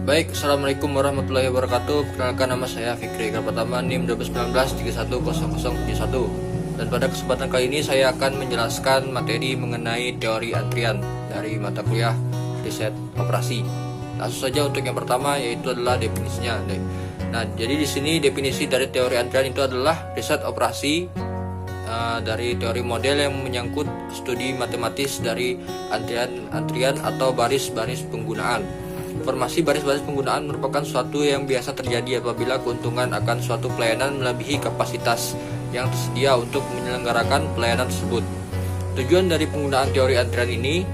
Baik, Assalamualaikum warahmatullahi wabarakatuh. Perkenalkan, nama saya Fikri Pertama, NIM 2019-310171. Dan pada kesempatan kali ini saya akan menjelaskan materi mengenai teori antrian dari mata kuliah riset operasi. Langsung saja untuk yang pertama, yaitu adalah definisinya. Nah, jadi di sini definisi dari teori antrian itu adalah riset operasi dari teori model yang menyangkut studi matematis dari antrian atau baris-baris penggunaan. Informasi baris-baris penggunaan merupakan suatu yang biasa terjadi apabila keuntungan akan suatu pelayanan melebihi kapasitas yang tersedia untuk menyelenggarakan pelayanan tersebut. Tujuan dari penggunaan teori antrian ini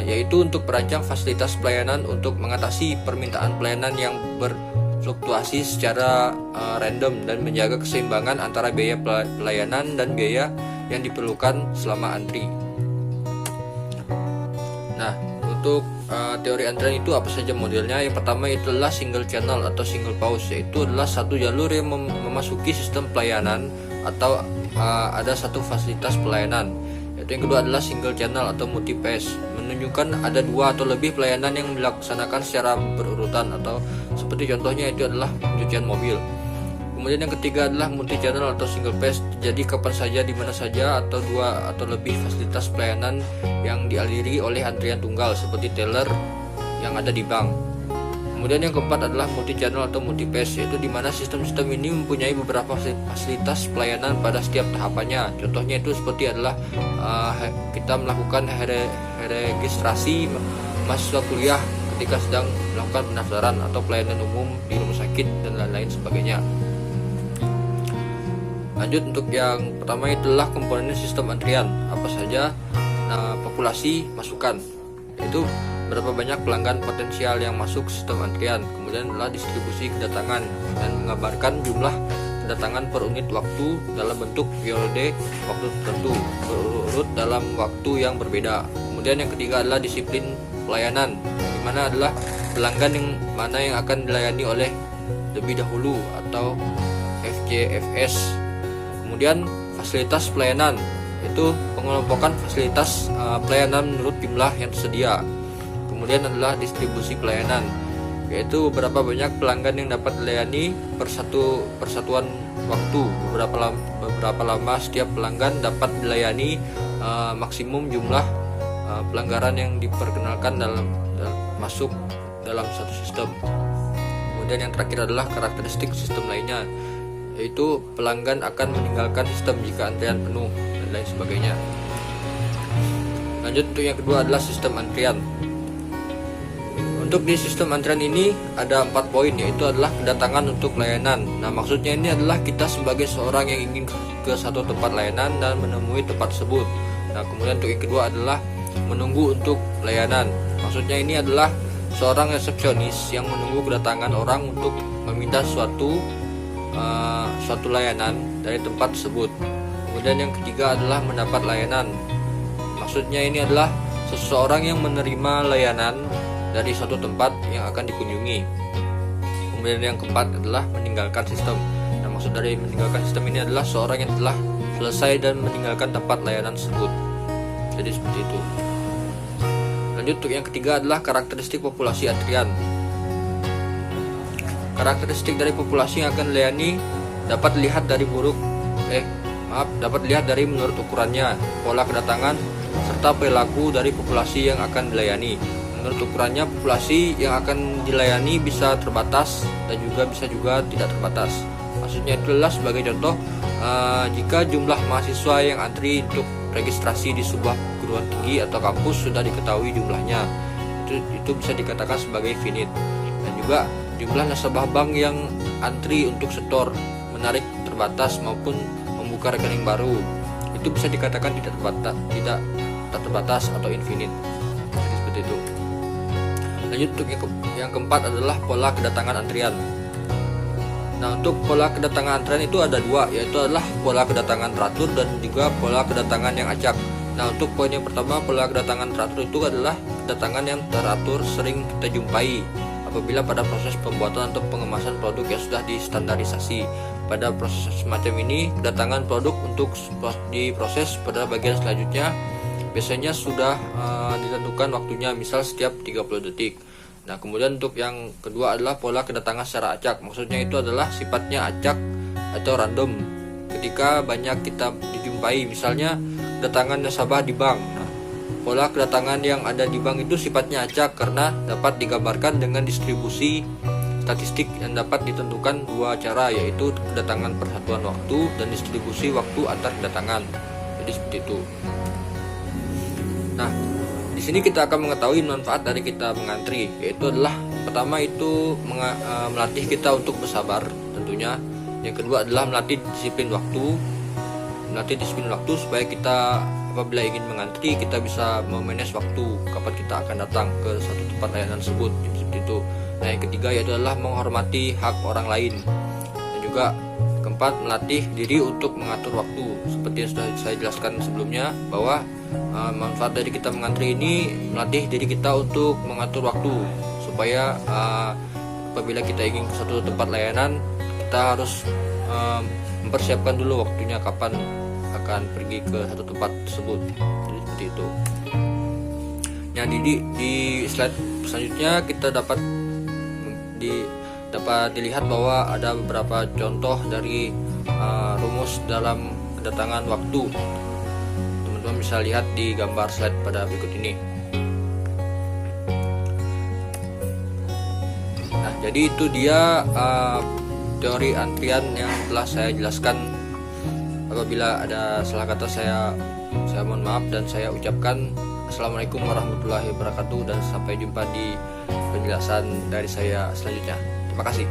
yaitu untuk merancang fasilitas pelayanan untuk mengatasi permintaan pelayanan yang berfluktuasi secara random dan menjaga keseimbangan antara biaya pelayanan dan biaya yang diperlukan selama antri. Nah, untuk teori antrian itu apa saja modelnya? Yang pertama itu adalah single channel atau single pause, yaitu adalah satu jalur yang memasuki sistem pelayanan atau ada satu fasilitas pelayanan. Yaitu yang kedua adalah single channel atau multi pass, menunjukkan ada dua atau lebih pelayanan yang dilaksanakan secara berurutan, atau seperti contohnya itu adalah pencucian mobil. Kemudian yang ketiga adalah multi channel atau single pass, jadi kapan saja, di mana saja, atau dua atau lebih fasilitas pelayanan yang dialiri oleh antrian tunggal seperti teller yang ada di bank. Kemudian yang keempat adalah multi channel atau multi pass, yaitu di mana sistem-sistem ini mempunyai beberapa fasilitas pelayanan pada setiap tahapannya. Contohnya itu seperti adalah kita melakukan registrasi mahasiswa kuliah ketika sedang melakukan pendaftaran, atau pelayanan umum di rumah sakit dan lain-lain sebagainya. Lanjut, untuk yang pertama itulah komponen sistem antrian. Apa saja? Nah, populasi masukan, yaitu berapa banyak pelanggan potensial yang masuk sistem antrian. Kemudian adalah distribusi kedatangan dan menggambarkan jumlah kedatangan per unit waktu dalam bentuk periode waktu tertentu berurut dalam waktu yang berbeda. Kemudian yang ketiga adalah disiplin pelayanan, di mana adalah pelanggan yang mana yang akan dilayani oleh lebih dahulu atau FJFS. Kemudian fasilitas pelayanan, itu pengelompokan fasilitas pelayanan menurut jumlah yang tersedia. Kemudian adalah distribusi pelayanan, yaitu berapa banyak pelanggan yang dapat dilayani per satuan waktu, beberapa lama setiap pelanggan dapat dilayani, maksimum jumlah pelanggaran yang diperkenalkan dalam masuk dalam satu sistem. Kemudian yang terakhir adalah karakteristik sistem lainnya, yaitu pelanggan akan meninggalkan sistem jika antrian penuh dan lain sebagainya. Lanjut, untuk yang kedua adalah sistem antrian. Untuk di sistem antrian ini ada 4 poin, yaitu adalah kedatangan untuk layanan. Nah, maksudnya ini adalah kita sebagai seorang yang ingin ke satu tempat layanan dan menemui tempat tersebut. Nah, kemudian untuk yang kedua adalah menunggu untuk layanan. Maksudnya ini adalah seorang resepsionis yang menunggu kedatangan orang untuk meminta suatu layanan dari tempat tersebut. Kemudian yang ketiga adalah mendapat layanan. Maksudnya ini adalah seseorang yang menerima layanan dari suatu tempat yang akan dikunjungi. Kemudian yang keempat adalah meninggalkan sistem. Nah, maksud dari meninggalkan sistem ini adalah seorang yang telah selesai dan meninggalkan tempat layanan tersebut. Jadi seperti itu. Lanjut, untuk yang ketiga adalah karakteristik populasi antrian. Karakteristik dari populasi yang akan dilayani dapat dilihat dari menurut ukurannya, pola kedatangan, serta perilaku dari populasi yang akan dilayani. Menurut ukurannya, populasi yang akan dilayani bisa terbatas dan bisa juga tidak terbatas. Maksudnya itulah sebagai contoh, jika jumlah mahasiswa yang antri untuk registrasi di sebuah perguruan tinggi atau kampus sudah diketahui jumlahnya, itu bisa dikatakan sebagai finite. Dan juga jumlah nasabah bank yang antri untuk setor, menarik terbatas maupun membuka rekening baru, itu bisa dikatakan tidak terbatas atau infinite. Jadi seperti itu. Lanjut, untuk yang keempat adalah pola kedatangan antrian. Nah, untuk pola kedatangan antrian itu ada dua, yaitu adalah pola kedatangan teratur dan juga pola kedatangan yang acak. Nah, untuk poin yang pertama, pola kedatangan teratur itu adalah kedatangan yang teratur sering kita jumpai apabila pada proses pembuatan atau pengemasan produk yang sudah distandarisasi. Pada proses semacam ini, kedatangan produk untuk diproses pada bagian selanjutnya biasanya sudah ditentukan waktunya, misal setiap 30 detik. Nah, kemudian untuk yang kedua adalah pola kedatangan secara acak. Maksudnya itu adalah sifatnya acak atau random. Ketika banyak kita dijumpai, misalnya kedatangan nasabah di bank. Nah, pola kedatangan yang ada di bank itu sifatnya acak karena dapat digambarkan dengan distribusi statistik yang dapat ditentukan dua cara, yaitu kedatangan per satuan waktu dan distribusi waktu antar kedatangan. Jadi seperti itu. Nah, di sini kita akan mengetahui manfaat dari kita mengantri, yaitu adalah pertama itu melatih kita untuk bersabar tentunya. Yang kedua adalah melatih disiplin waktu supaya kita apabila ingin mengantri kita bisa memanage waktu kapan kita akan datang ke satu tempat layanan tersebut, seperti itu. Nah, yang ketiga yaitu adalah menghormati hak orang lain, dan juga keempat melatih diri untuk mengatur waktu. Seperti yang sudah saya jelaskan sebelumnya bahwa manfaat dari kita mengantri ini melatih diri kita untuk mengatur waktu supaya apabila kita ingin ke satu tempat layanan kita harus mempersiapkan dulu waktunya kapan akan pergi ke satu tempat tersebut. Jadi seperti itu. Nah, di slide selanjutnya kita dapat dilihat bahwa ada beberapa contoh dari rumus dalam kedatangan waktu. Teman-teman bisa lihat di gambar slide pada berikut ini. Nah, jadi itu dia teori antrian yang telah saya jelaskan. Apabila ada salah kata saya mohon maaf, dan saya ucapkan Assalamualaikum warahmatullahi wabarakatuh, dan sampai jumpa di penjelasan dari saya selanjutnya. Terima kasih.